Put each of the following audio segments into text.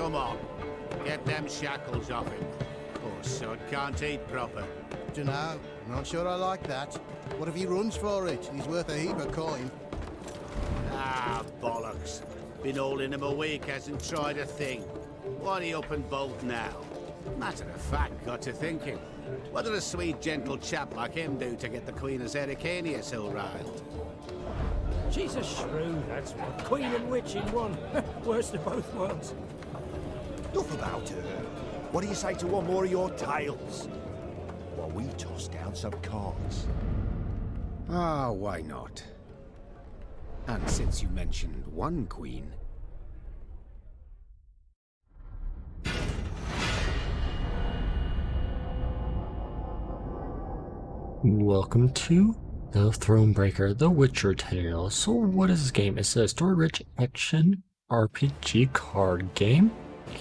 come on. Get them shackles off him. Poor sod can't eat proper. Dunno. Not sure I like that. What if he runs for it? He's worth a heap of coin. Ah, bollocks. Been holding him a week, hasn't tried a thing. Why he up and bolt now? Matter of fact, got to thinking. What did a sweet, gentle chap like him do to get the Queen of Zerrikania so riled? She's a shrew, that's what. Queen and witch in one. Worst of both worlds. Enough about her. What do you say to one more of your tales? While we toss down some cards. Ah, why not? And since you mentioned one queen... Welcome to the Thronebreaker, The Witcher tale. So what is this game? It's a story-rich action RPG card game.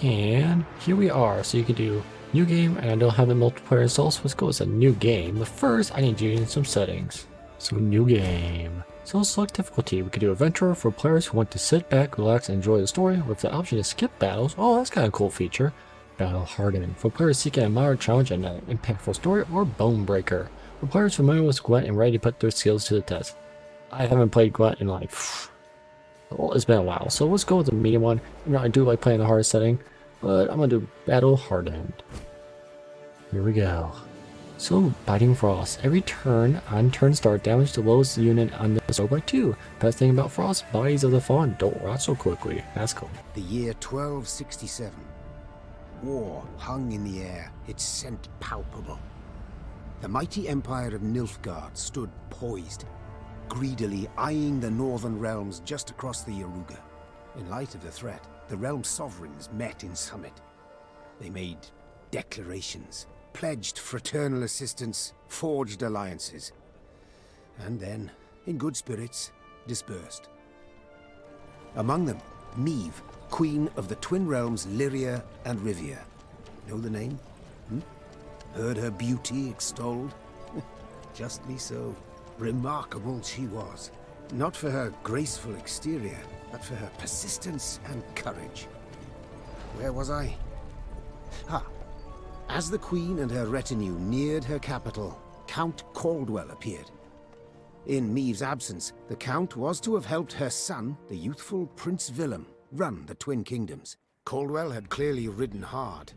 And here we are. So you can do new game, and I don't have the multiplayer installed, so let's go with a new game. But first, I need you in some settings. So new game. So select difficulty. We can do adventure for players who want to sit back, relax, and enjoy the story with the option to skip battles. Oh, that's kind of a cool feature. Battle hardened for players seeking a moderate challenge and an impactful story, or Bonebreaker for players familiar with Gwent and ready to put their skills to the test. I haven't played Gwent in like, well, it's been a while, so let's go with the medium one. You know, I do like playing the hardest setting, but I'm gonna do battle hardened. Here we go. So, Biting Frost. Every turn on turn start, damage the lowest unit on the score by 2. Best thing about Frost, bodies of the fallen don't rot so quickly. That's cool. The year 1267. War hung in the air, its scent palpable. The mighty empire of Nilfgaard stood poised, greedily eyeing the northern realms just across the Yaruga. In light of the threat, the realm's sovereigns met in summit. They made declarations, pledged fraternal assistance, forged alliances, and then, in good spirits, dispersed. Among them, Meve, queen of the twin realms Lyria and Rivia. Know the name? Heard her beauty extolled? Justly so. Remarkable she was. Not for her graceful exterior, but for her persistence and courage. Where was I? As the queen and her retinue neared her capital, Count Caldwell appeared. In Meve's absence, the Count was to have helped her son, the youthful Prince Willem, run the Twin Kingdoms. Caldwell had clearly ridden hard.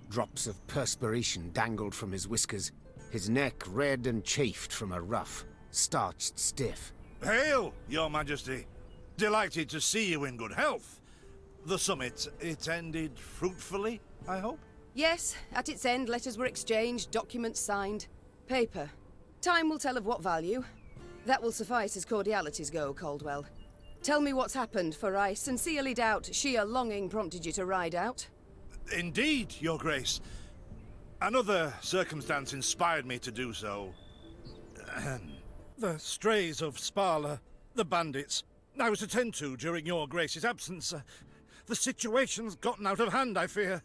Drops of perspiration dangled from his whiskers, his neck red and chafed from a ruff, starched stiff. Hail, Your Majesty! Delighted to see you in good health. The summit, it ended fruitfully, I hope? Yes, at its end, letters were exchanged, documents signed. Paper. Time will tell of what value. That will suffice as cordialities go, Caldwell. Tell me what's happened, for I sincerely doubt sheer longing prompted you to ride out. Indeed, Your Grace. Another circumstance inspired me to do so. The strays of Sparla, the bandits, I was to tend to during Your Grace's absence. The situation's gotten out of hand, I fear.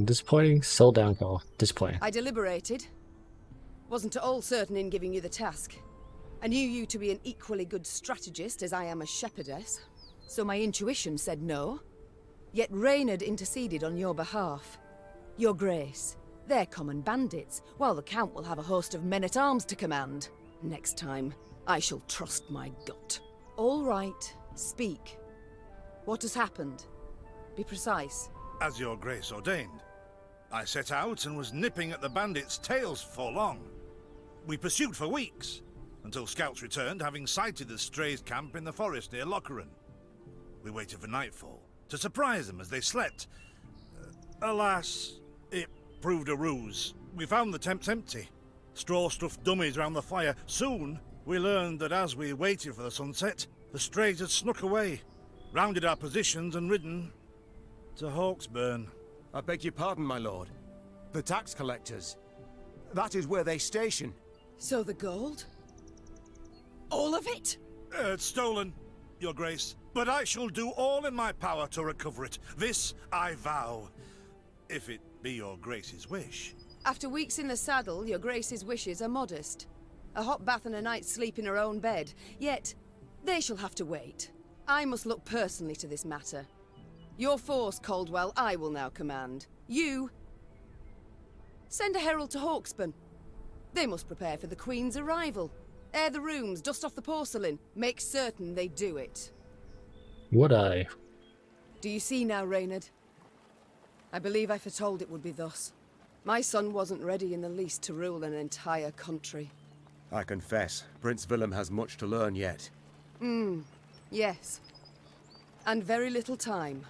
Disappointing, sell down call. Disappointing. I deliberated. Wasn't at all certain in giving you the task. I knew you to be an equally good strategist as I am a shepherdess, so my intuition said no. Yet Reynard interceded on your behalf. Your Grace, they're common bandits, while the Count will have a host of men-at-arms to command. Next time, I shall trust my gut. All right, speak. What has happened? Be precise. As Your Grace ordained, I set out and was nipping at the bandits' tails for long. We pursued for weeks, until scouts returned, having sighted the strays' camp in the forest near Locheren. We waited for nightfall to surprise them as they slept. Alas, it proved a ruse. We found the tents empty, straw-stuffed dummies round the fire. Soon, we learned that as we waited for the sunset, the strays had snuck away, rounded our positions and ridden to Hawksburn. I beg your pardon, my lord. The tax collectors. That is where they station. So the gold? All of it? It's stolen, Your Grace. But I shall do all in my power to recover it. This I vow. If it be Your Grace's wish. After weeks in the saddle, Your Grace's wishes are modest. A hot bath and a night's sleep in her own bed. Yet, they shall have to wait. I must look personally to this matter. Your force, Caldwell, I will now command. You... send a herald to Hawksburn. They must prepare for the Queen's arrival. Air the rooms, dust off the porcelain. Make certain they do it. Would I? Do you see now, Reynard? I believe I foretold it would be thus. My son wasn't ready in the least to rule an entire country. I confess, Prince Willem has much to learn yet. Yes. And very little time.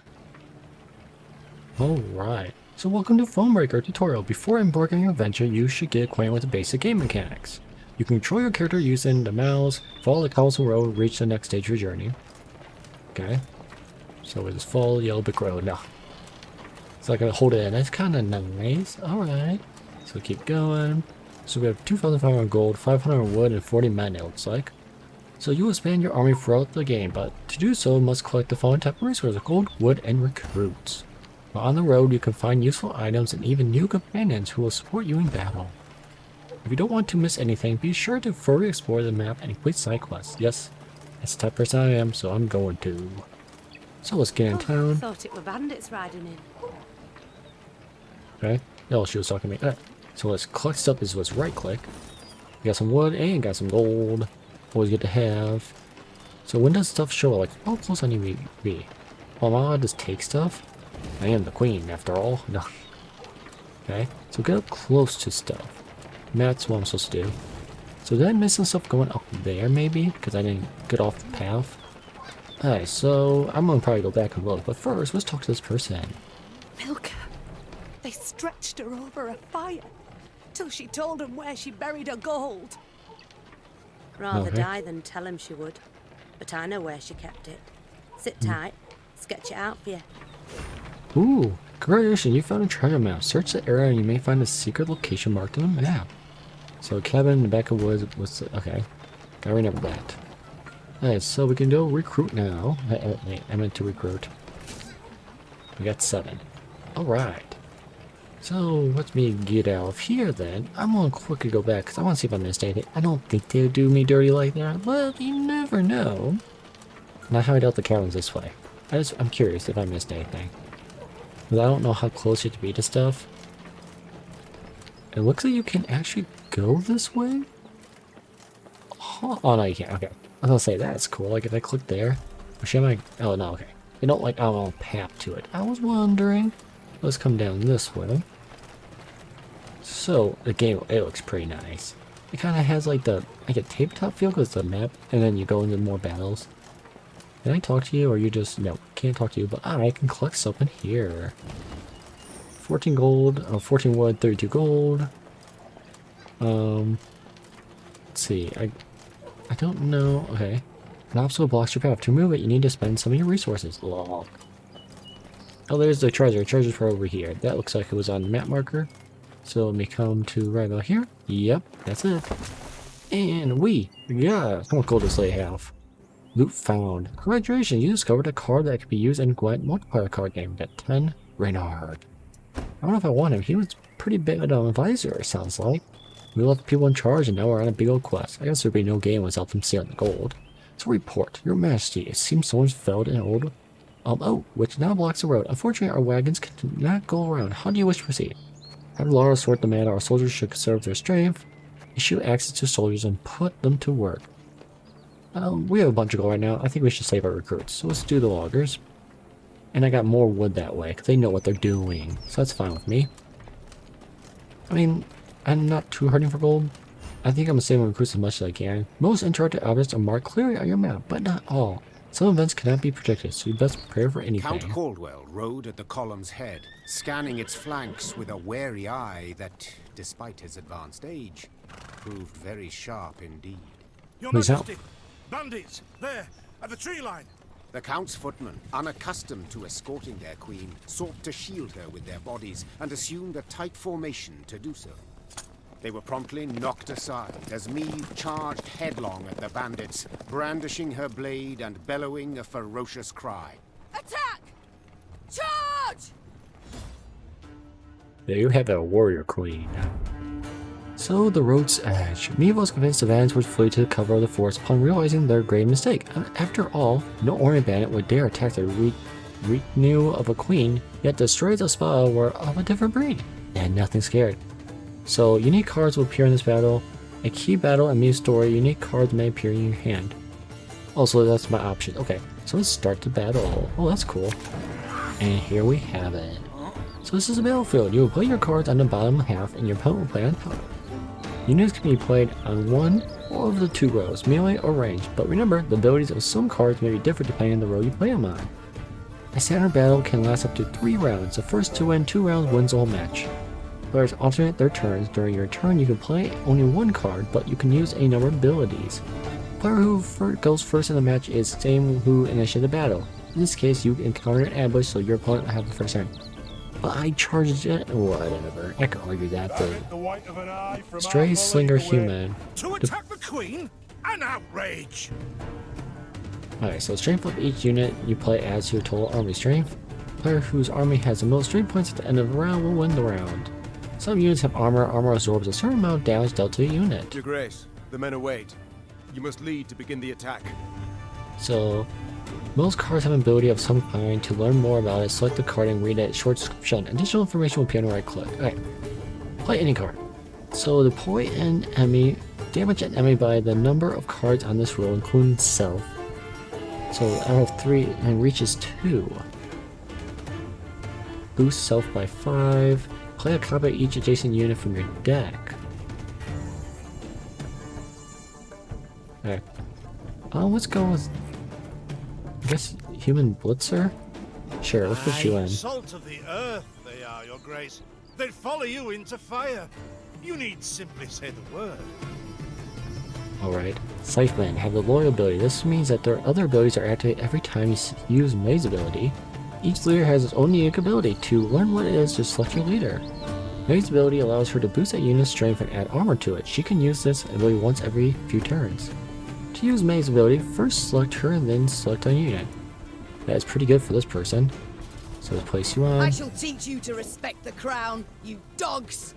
Alright. So welcome to Thronebreaker tutorial. Before embarking on your adventure, you should get acquainted with the basic game mechanics. You can control your character using the mouse, follow the cobblestone road, reach the next stage of your journey. Okay. So we just follow the yellow brick road. No. So I gotta hold it in. That's kinda nice. Alright. So keep going. So we have 2,500 gold, 500 wood, and 40 men, it looks like. So you will expand your army throughout the game, but to do so, you must collect the following type of resources: gold, wood, and recruits. While on the road, you can find useful items and even new companions who will support you in battle. If you don't want to miss anything, be sure to thoroughly explore the map and complete side quests. Yes, that's the type of person I am, so I'm going to. So let's get in town. I thought it were bandits riding in. Okay. No, she was talking to me. Alright. So let's collect stuff. Is let's right click. We got some wood and got some gold. Always good to have. So when does stuff show? Like, how close I need to be? Well, am I allowed to just take stuff? I am the queen, after all. No. Okay. So get up close to stuff. And that's what I'm supposed to do. So did I miss some stuff going up there, maybe? Because I didn't get off the path. Alright, so I'm gonna probably go back and look. But first, let's talk to this person. Milka. They stretched her over a fire till she told them where she buried her gold. Rather die than tell him she would. But I know where she kept it. Sit tight. Sketch it out for you. Ooh, congratulations, you found a treasure map. Search the area and you may find a secret location marked on the map. So cabin in the back of woods was okay. I remember that. Alright, so we can go recruit now. I meant to recruit. We got 7. Alright. So let me get out of here then. I'm gonna quickly go back because I want to see if I missed anything. I don't think they'll do me dirty like that, but you never know. And I hide out the caverns this way. I'm curious if I missed anything. Because I don't know how close you have to be to stuff. It looks like you can actually go this way? Oh no, you can't. Okay. I was gonna say, that's cool. Like if I click there. Oh no, okay. They don't like, I don't know, path to it. I was wondering. Let's come down this way. So the game, it looks pretty nice. It kind of has like a tabletop feel because it's a map, and then you go into more battles. Can I talk to you, or you just no? Can't talk to you, but I can collect stuff in here. 14 gold, 14 wood, 32 gold. Let's see. I don't know. Okay, an obstacle blocks your path. To move it, you need to spend some of your resources. Lol. Oh, there's the treasure. Treasure's for over here. That looks like it was on the map marker. So let me come to right about here. Yep, that's it. And we got how much gold does they have? Loot found. Congratulations, you discovered a card that could be used in Gwent multiplayer card game. We got 10 Reynard. I don't know if I want him. He was pretty big advisor, it sounds like. We left people in charge and now we're on a big old quest. I guess there'd be no game without them stealing the gold. So report, Your Majesty, it seems someone's felled an old which now blocks the road. Unfortunately, our wagons cannot go around. How do you wish to proceed? Have Lara sort the matter. Our soldiers should conserve their strength. Issue access to soldiers and put them to work. We have a bunch of gold right now. I think we should save our recruits. So let's do the loggers. And I got more wood that way, because they know what they're doing. So that's fine with me. I mean, I'm not too hurting for gold. I think I'm going to save my recruits as much as I can. Most interrupted objects are marked clearly on your map, but not all. Some events cannot be predicted, so you best prepare for anything. Count Caldwell rode at the column's head, scanning its flanks with a wary eye that, despite his advanced age, proved very sharp indeed. Your Please Majesty, help. bandits, there, at the tree line. The Count's footmen, unaccustomed to escorting their queen, sought to shield her with their bodies and assumed a tight formation to do so. They were promptly knocked aside as Meve charged headlong at the bandits, brandishing her blade and bellowing a ferocious cry. Attack! Charge! There you have a warrior queen. So the road's edge. Meve was convinced the bandits would flee to the cover of the forest upon realizing their grave mistake. After all, no Orient bandit would dare attack their retinue of a queen, yet destroys a spell were of a different breed, and nothing scared. So unique cards will appear in this battle. A key battle and Meve story, unique cards may appear in your hand. Also, that's my option. Okay, so let's start the battle. Oh, that's cool. And here we have it. So this is a battlefield. You will play your cards on the bottom half, and your opponent will play on top. Units can be played on one or of the two rows, melee or ranged, but remember, the abilities of some cards may be different depending on the row you play them on. A standard battle can last up to 3 rounds. The first to win 2 rounds wins the whole match. Players alternate their turns. During your turn, you can play only one card, but you can use a number of abilities. The player who goes first in the match is the same who initiated the battle. In this case, you encounter an ambush, so your opponent will have the first turn. But I charged it. Whatever. I can argue that, but Stray Slinger Human. To attack the Queen? An outrage! Alright, so strength of each unit you play adds to your total army strength. The player whose army has the most strength points at the end of the round will win the round. Some units have armor. Armor absorbs a certain amount of damage dealt to a unit. Your Grace, the men await. You must lead to begin the attack. So, most cards have an ability of some kind. To learn more about it, select the card and read a short description. Additional information will appear on the right click. Alright, play any card. So deploy an enemy, damage an enemy by the number of cards on this row, including self. So out of 3 and reaches 2. Boost self by 5. Play a copy of each adjacent unit from your deck. Okay. Let's go with, I guess, Human Blitzer? Sure, let's put you in. Salt of the earth they are, Your Grace. They'd follow you into fire. You need simply say the word. Alright. Scythemen have the loyal ability. This means that their other abilities are activated every time you use Meve's ability. Each leader has its own unique ability. To learn what it is, just select your leader. Meve's ability allows her to boost a unit's strength and add armor to it. She can use this ability once every few turns. To use Meve's ability, first select her and then select a unit. That is pretty good for this person. So let's place you on. I shall teach you to respect the crown, you dogs!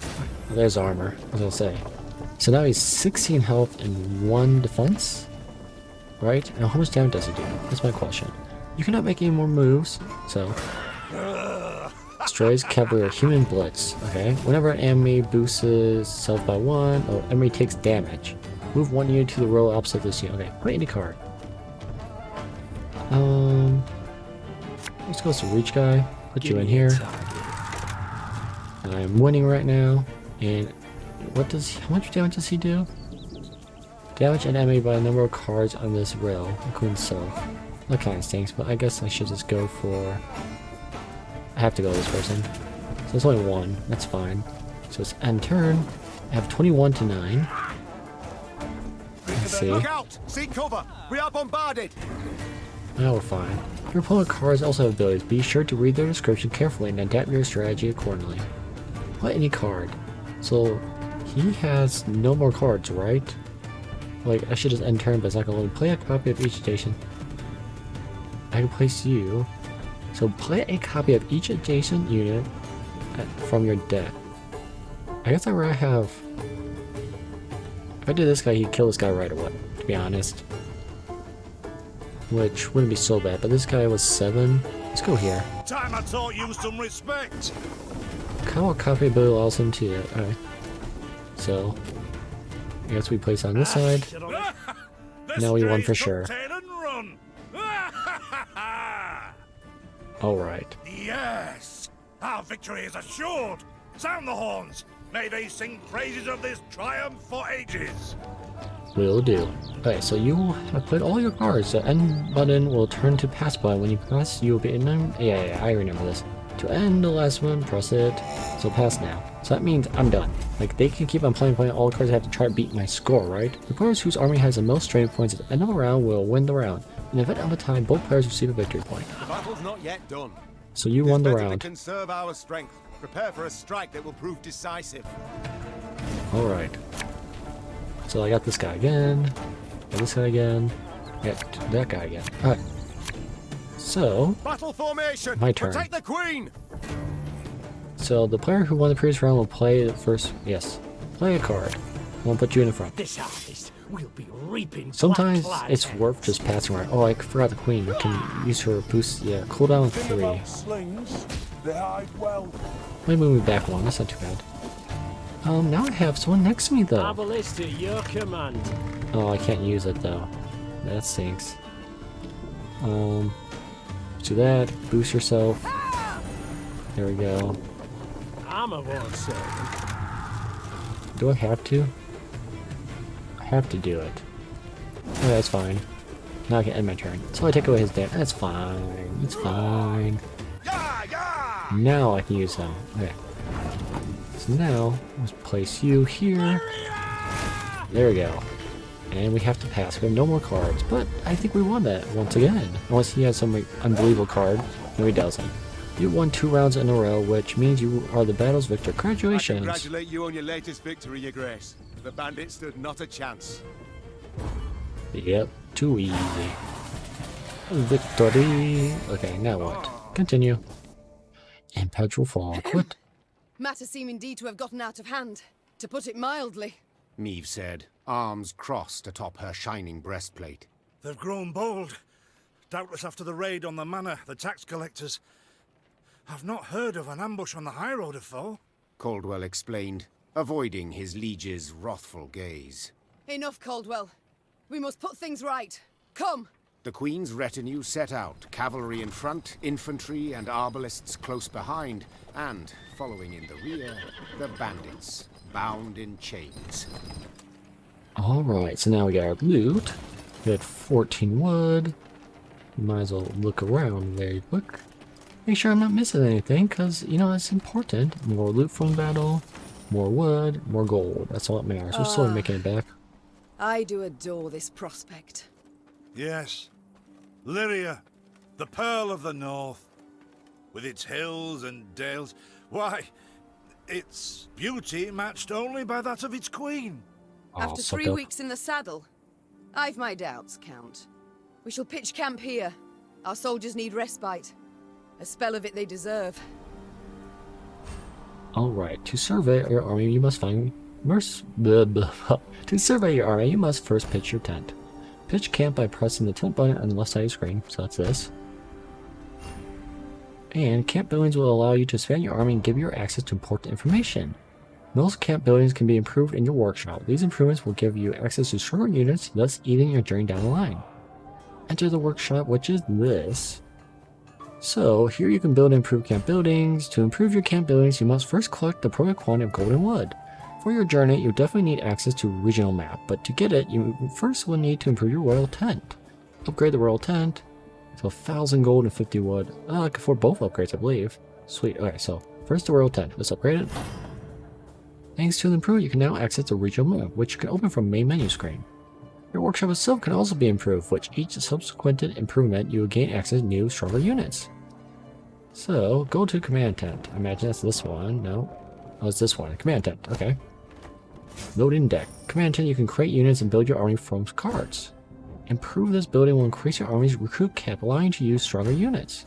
Oh, there's armor, I was gonna say. So now he's 16 health and 1 defense? Right? And how much damage does he do? That's my question. You cannot make any more moves, so... Destroys Cavalier Human Blitz. Okay. Whenever an enemy boosts self by 1, or enemy takes damage. Move 1 unit to the row opposite this unit. Okay, play any card. Let's go to Reach Guy. Put you in here. I'm winning right now. And how much damage does he do? Damage an enemy by a number of cards on this row, including self. That kind of stinks, but I guess I should just go for... I have to go with this person. So it's only 1, that's fine. So it's end turn. I have 21 to 9. Let's see. Look out! Seek cover! We are bombarded! Now we're fine. Your opponent cards also have abilities. Be sure to read their description carefully and adapt your strategy accordingly. Play any card. So he has no more cards, right? Like, I should just end turn, but it's not gonna let me play a copy of each adjacent. I can place you. So play a copy of each adjacent unit from your deck. I guess I'd rather have... If I did this guy, he'd kill this guy right away, to be honest. Which wouldn't be so bad, but this guy was 7. Let's go here. Time I taught you some respect. What copy ability allows him to... Alright. So... I guess we place on this side. Now we won for sure. Alright. Yes! Our victory is assured! Sound the horns! May they sing praises of this triumph for ages! Will do. Okay, so you have played all your cards. The end button will turn to pass button. When you pass, you will be in... Yeah, I remember this. To end the last one, press it. So pass now. So that means I'm done. Like, they can keep on playing all the cards. I have to try to beat my score, right? The players whose army has the most strength points at the end of the round will win the round. In the event of a tie, both players receive a victory point. The battle's not yet done. So you won the round. To conserve our strength. Prepare for a strike that will prove decisive. Alright. So I got this guy again. Got this guy again. Got that guy again. Alright. So battle formation. My turn. Protect the queen. So the player who won the previous round will play the first. Yes. Play a card. I'll put you in the front. This artist We'll be reaping Sometimes black cloud it's heads. worth just passing around. Oh, I forgot the queen. You can use her boost. Yeah, cooldown 3. Slings, they hide well. Let me move me back one. That's not too bad. Now I have someone next to me though. Abalist at your command. Oh, I can't use it though. That stinks. Do that. Boost yourself. There we go. I'm a war servant. Do I have to? I have to do it. Oh, that's fine. Now I can end my turn. So I take away his damage. That's fine. It's fine. Now I can use him. Okay. So now, let's place you here. There we go. And we have to pass. We have no more cards. But I think we won that once again. Unless he has some unbelievable card. No, he doesn't. You won 2 rounds in a row, which means you are the battle's victor. Congratulations. I congratulate you on your latest victory, Your Grace. The bandits stood not a chance. Yep, too easy. Victory. Okay, now what? Continue. Impetual fall. Quit. Matters seem indeed to have gotten out of hand, to put it mildly. Meve said, arms crossed atop her shining breastplate. They've grown bold. Doubtless after the raid on the manor, the tax collectors. I've not heard of an ambush on the high road afore. Caldwell explained, avoiding his liege's wrathful gaze. Enough, Caldwell. We must put things right. Come! The Queen's retinue set out, cavalry in front, infantry and arbalists close behind, and, following in the rear, the bandits, bound in chains. Alright, so now we got our loot. We got 14 wood. Might as well look around very quick. Make sure I'm not missing anything, because, you know, it's important. More loot from battle, more wood, more gold. That's all that matters. We're slowly making it back. I do adore this prospect. Yes. Lyria, the Pearl of the North. With its hills and dales. Why, its beauty matched only by that of its queen. After suck 3 up. weeks in the saddle, I've my doubts, Count. We shall pitch camp here. Our soldiers need respite. A spell of it they deserve. Alright, to survey your army, you must find... To survey your army, you must first pitch your tent. Pitch camp by pressing the tent button on the left side of the screen, so that's this. And camp buildings will allow you to expand your army and give you access to important information. Most camp buildings can be improved in your workshop. These improvements will give you access to stronger units, thus aiding your journey down the line. Enter the workshop, which is this. So, here you can build and improve camp buildings. To improve your camp buildings, you must first collect the appropriate quantity of gold and wood. For your journey, you definitely need access to a regional map, but to get it, you first will need to improve your royal tent. Upgrade the royal tent. So 1,000 gold and 50 wood. I can afford both upgrades, I believe. Sweet. Okay, so first the royal tent. Let's upgrade it. Thanks to the improvement, you can now access the regional map, which you can open from main menu screen. Your workshop itself can also be improved, which each subsequent improvement you will gain access to new, stronger units. So, go to command tent. I imagine that's this one. No. Oh, it's this one. Command tent. Okay. Loading deck. Command tent, you can create units and build your army from cards. Improve this building will increase your army's recruit cap, allowing you to use stronger units.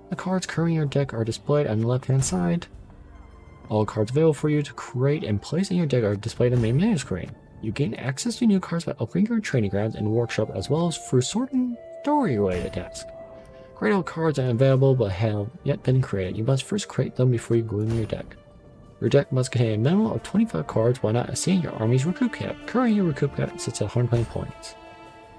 The cards currently in your deck are displayed on the left-hand side. All cards available for you to create and place in your deck are displayed on the main menu screen. You gain access to new cards by upgrading your training grounds and workshop, as well as through sorting story-related tasks. Create all cards are available but have yet been created. You must first create them before you glue them in your deck. Your deck must contain a minimum of 25 cards while not exceeding your army's recruit cap. Currently, your recruit cap sits at 120 points.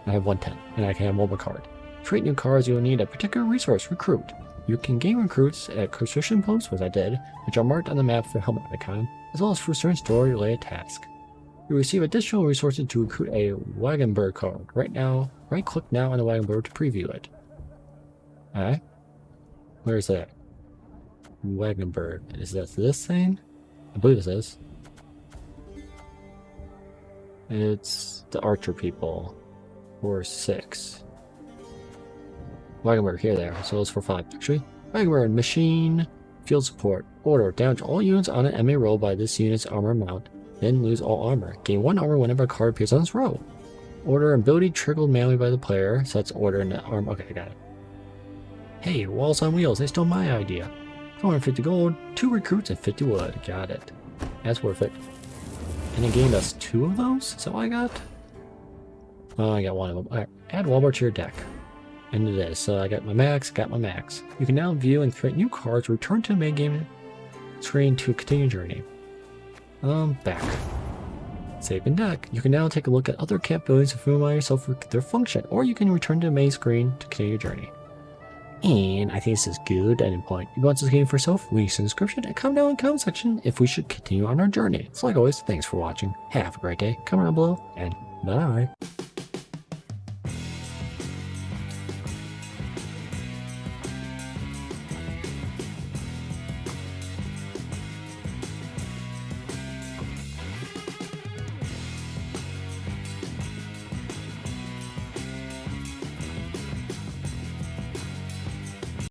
I have 110, and I can have one more card. To create new cards, you will need a particular resource, recruit. You can gain recruits at construction posts, which I did, which are marked on the map for helmet icon, as well as for certain story-related tasks. You receive additional resources to recruit a wagon bird card. Right-click now on the wagon bird to preview it. Alright. Where is that? Wagon bird. Is that this thing? I believe this is. It's the archer people. For 6. Wagon bird, here they are. So it's for 5 actually. Wagon bird, machine, field support. Order, damage all units on an enemy roll by this unit's armor amount. Then lose all armor. Gain 1 armor whenever a card appears on this row. Order ability triggered manually by the player. So that's order and armor. Okay, I got it. Hey, walls on wheels. They stole my idea. 450 gold, 2 recruits, and 50 wood. Got it. That's worth it. And it gained us 2 of those? Is that what I got? Oh, I got one of them. Alright, add one more to your deck. And it is. So I got my max, You can now view and create new cards, return to the main game screen to continue journey. Back. Save in deck. You can now take a look at other camp buildings and familiarize yourself with their function, or you can return to the main screen to continue your journey. And I think this is good ending point. If you want this game for yourself, leave us in the description and comment down in the comment section if we should continue on our journey. So like always, thanks for watching. Have a great day. Comment down below and bye.